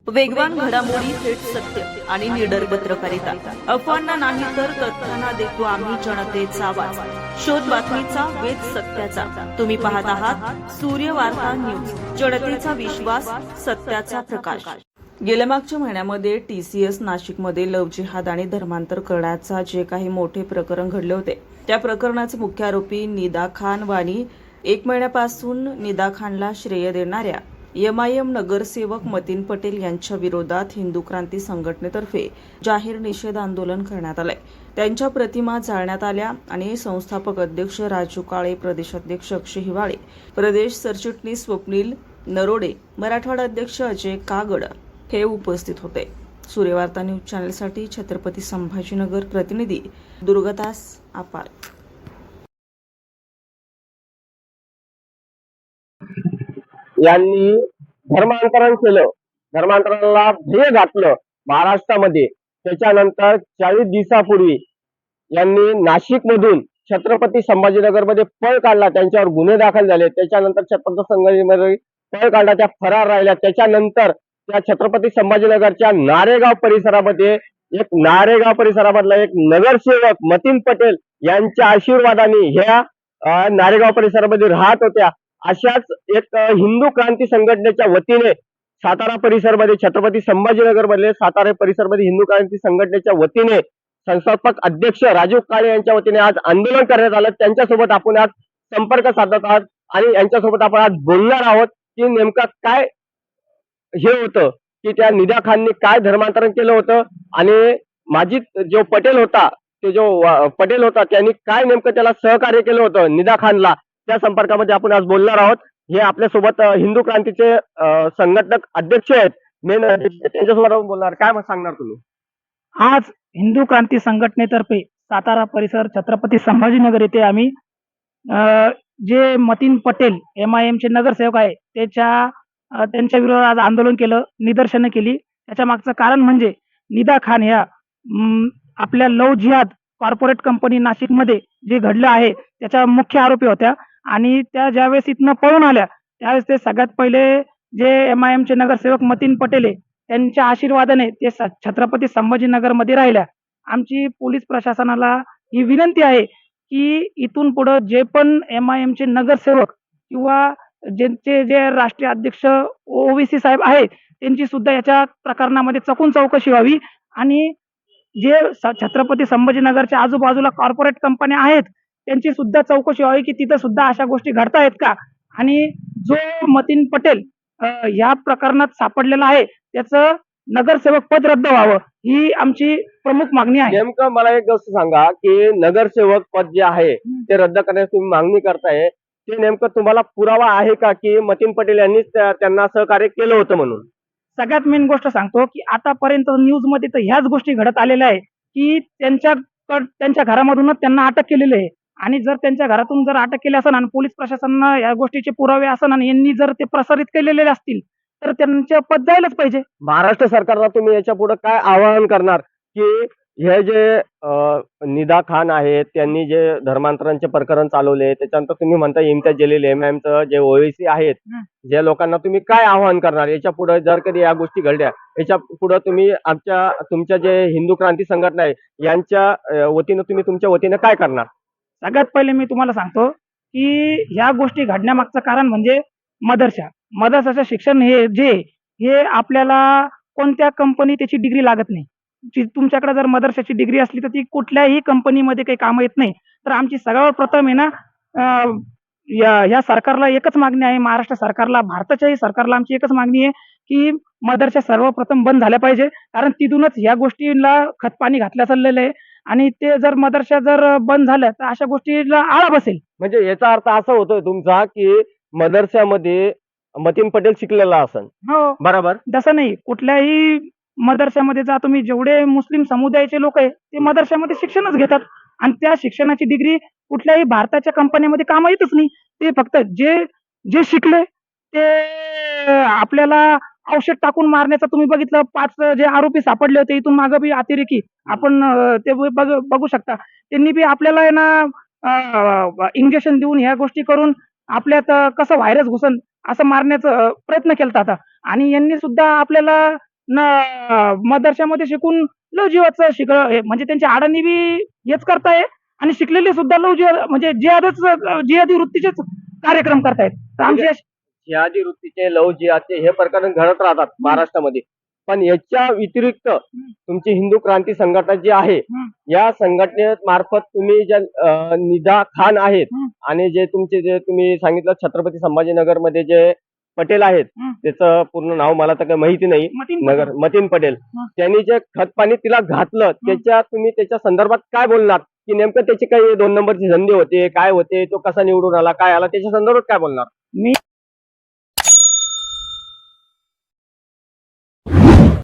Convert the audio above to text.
वेगवान घडामोडी, थेट सत्य आणि निडर पत्रकारिता. अफवांना नाही तर तथ्यांना देतो आम्ही जनतेचा आवाज. शोध बातमीचा, वेध सत्याचा. तुम्ही पाहत आहात सूर्यवार्ता न्यूज, जनतेचा विश्वास, सत्याचा प्रकाश. गेल्या मागच्या महिन्यामध्ये TCS नाशिकमध्ये लव्ह जिहाद आणि धर्मांतर करण्याचा जे काही मोठे प्रकरण घडले होते, त्या प्रकरणाचे मुख्य आरोपी निदा खान वाणी 1 महिन्यापासून निदा खानला श्रेय देणाऱ्या MIM नगरसेवक मतीन पटेल यांच्या विरोधात हिंदू क्रांती संघटनेतर्फे जाहीर निषेध आंदोलन करण्यात आले. त्यांच्या प्रतिमा जाळण्यात आल्या आणि संस्थापक अध्यक्ष राजू काळे, प्रदेशाध्यक्ष अक्षय हिवाळे, प्रदेश सरचिटणीस स्वप्नील नरोडे, मराठवाडा अध्यक्ष अजय कागड हे उपस्थित होते. सूर्यवार्ता न्यूज चॅनलसाठी छत्रपती संभाजीनगर प्रतिनिधी दुर्गादास आपार. यांनी धर्मांतरण केलं, धर्मांतराला ध्येय घातलं महाराष्ट्रामध्ये. त्याच्यानंतर 40 दिवसापूर्वी यांनी नाशिक मधून छत्रपती संभाजीनगर मध्ये पळ काढला, त्यांच्यावर गुन्हे दाखल झाले. त्याच्यानंतर छत्रपती संभाजीनगर पळ काढला, त्या फरार राहिल्या. त्याच्यानंतर त्या छत्रपती संभाजीनगरच्या नारेगाव परिसरामधला एक नगरसेवक मतीन पटेल यांच्या आशीर्वादाने ह्या नारेगाव परिसरामध्ये राहत होत्या. अशाच एक हिंदू क्रांती संघटनेच्या वतीने सातारा परिसरमध्ये, छत्रपती संभाजीनगर मधले सातारा परिसरमध्ये हिंदू क्रांती संघटनेच्या वतीने संस्थापक अध्यक्ष राजू काळे यांच्या वतीने आज आंदोलन करण्यात आलं. त्यांच्यासोबत आपण आज संपर्क साधत आहोत आणि यांच्यासोबत आपण आज बोलणार आहोत की नेमकं काय हे होतं, की त्या निदा खानने काय धर्मांतरण केलं होतं आणि माजिद जो पटेल होता, त्यांनी काय नेमकं त्याला सहकार्य केलं होतं निदा खानला. त्या संपर्कामध्ये आपण आज बोलणार आहोत. हे आपल्यासोबत हिंदू क्रांतीचे संघटक अध्यक्ष आहेत, मेन अध्यक्ष, त्यांच्यासोबत आपण बोलणार. काय सांगणार तुम्ही? आज हिंदू क्रांती संघटनेतर्फे सातारा परिसर छत्रपती संभाजीनगर येथे आम्ही जे मतीन पटेल MIM चे नगरसेवक आहे त्यांच्या विरोधात आज आंदोलन केलं, निदर्शनं केली. त्याच्या मागचं कारण म्हणजे निदा खान ह्या आपल्या लव्ह जिहाद कॉर्पोरेट कंपनी नाशिकमध्ये जे घडलं आहे त्याच्या मुख्य आरोपी होत्या आणि त्या ज्यावेळेस इथनं पळून आल्या त्यावेळेस ते सगळ्यात पहिले जे MIM चे नगरसेवक मतीन पटेल त्यांच्या आशीर्वादाने ते छत्रपती संभाजीनगरमध्ये राहिल्या. आमची पोलीस प्रशासनाला ही विनंती आहे की इथून पुढे जे पण MIM चे नगरसेवक किंवा जे राष्ट्रीय अध्यक्ष OVC साहेब आहेत त्यांची सुद्धा याच्या प्रकरणामध्ये चकून चौकशी व्हावी आणि जे छत्रपती संभाजीनगरच्या आजूबाजूला कॉर्पोरेट कंपन्या आहेत त्यांची सुद्धा चौकशी व्हावी की तिथं सुद्धा अशा गोष्टी घडतायत का आणि जो मतीन पटेल या प्रकरणात सापडलेला आहे त्याचं नगरसेवक पद रद्द व्हावं ही आमची प्रमुख मागणी आहे. नेमकं मला एक गोष्ट सांगा की नगरसेवक पद जे आहे ते रद्द करण्याची तुम्ही मागणी करताय, ते नेमकं तुम्हाला पुरावा आहे का की मतीन पटेल यांनीच त्यांना सहकार्य केलं होतं म्हणून? सगळ्यात मेन गोष्ट सांगतो की आतापर्यंत न्यूज मध्ये तर ह्याच गोष्टी घडत आलेल्या आहे की त्यांच्या घरामधूनच त्यांना अटक केलेली आहे आणि जर त्यांच्या घरातून जर अटक केली असेल आणि पोलीस प्रशासनानं या गोष्टीचे पुरावे असेल आणि यांनी जर ते प्रसारित केलेले असतील तर त्यांचं पद जायलाच पाहिजे. महाराष्ट्र सरकारला तुम्ही याच्या पुढे काय आवाहन करणार की हे जे निदा खान आहेत त्यांनी जे धर्मांतरांचे प्रकरण चालवले, त्याच्यानंतर तुम्ही म्हणता इम्तियाज जलील MIMचं जे OVC आहेत, ज्या लोकांना तुम्ही काय आवाहन करणार याच्या पुढे जर कधी या गोष्टी घडल्या, याच्या पुढे तुम्ही तुमच्या जे हिंदू क्रांती संघटना आहे यांच्या वतीनं तुम्ही तुमच्या वतीनं काय करणार? सगळ्यात पहिले मी तुम्हाला सांगतो की ह्या गोष्टी घडण्यामागचं कारण म्हणजे मदरशाचं शिक्षण हे आपल्याला कोणत्या कंपनी त्याची डिग्री लागत नाही. तुमच्याकडे जर मदरशाची डिग्री असली तर ती कुठल्याही कंपनीमध्ये काही काम येत नाही. तर आमची सगळ्यात प्रथम आहे ना या सरकारला एकच मागणी आहे, महाराष्ट्र सरकारला, भारताच्याही सरकारला आमची एकच मागणी आहे की मदरशा सर्वप्रथम बंद झाल्या पाहिजे. कारण तिथूनच या गोष्टीला खतपाणी घातलं चाललेलं आहे आणि ते जर मदरशा जर बंद झालं तर अशा गोष्टीला आळा बसेल. म्हणजे याचा अर्थ असा होतोय तुमचा की मदरशामध्ये मतीन पटेल शिकलेला असेल? हो, बरोबर. तसं नाही, कुठल्याही मदरशामध्ये जा तुम्ही, जेवढे मुस्लिम समुदायाचे लोक आहे ते मदरशामध्ये शिक्षणच घेतात आणि त्या शिक्षणाची डिग्री कुठल्याही भारताच्या कंपन्यांमध्ये काम येतच नाही. ते फक्त जे शिकले ते आपल्याला औषध टाकून मारण्याचं तुम्ही बघितलं, 5 जे आरोपी सापडले होते इथून मागं बी अतिरेकी आपण ते बघू शकता. त्यांनी बी आपल्याला आहे ना इंजेक्शन देऊन ह्या गोष्टी करून आपल्यात कसं व्हायरस घुसन असं मारण्याचा प्रयत्न केला होता आणि यांनी सुद्धा आपल्याला मदरशामध्ये शिकून लवजीवाचं म्हणजे त्यांच्या आडांनी बी हेच करताय आणि शिकलेले सुद्धा म्हणजे जिहादी वृत्तीचेच कार्यक्रम करतायत. तर आमची जिहादी वृत्तीचे लव जिहादचे हे प्रकरण घडत राहतात महाराष्ट्रामध्ये. पण याच्या व्यतिरिक्त तुमची हिंदू क्रांती संघटना जी आहे, या संघटनेमार्फत तुम्ही ज्या निदा खान आहेत आणि जे तुम्ही सांगितलं छत्रपती संभाजीनगर मध्ये जे पटेल आहेत, त्याचं पूर्ण नाव मला तर काही माहिती नाही, मतीन पटेल, त्यांनी जे खत पाणी तिला घातलं, तुम्ही त्याच्या संदर्भात काय बोलणार? की नेमकं त्याची काही 2 नंबरची संधी होते, काय होते, तो कसा निवडून आला, काय आला, त्याच्या संदर्भात काय बोलणार? मी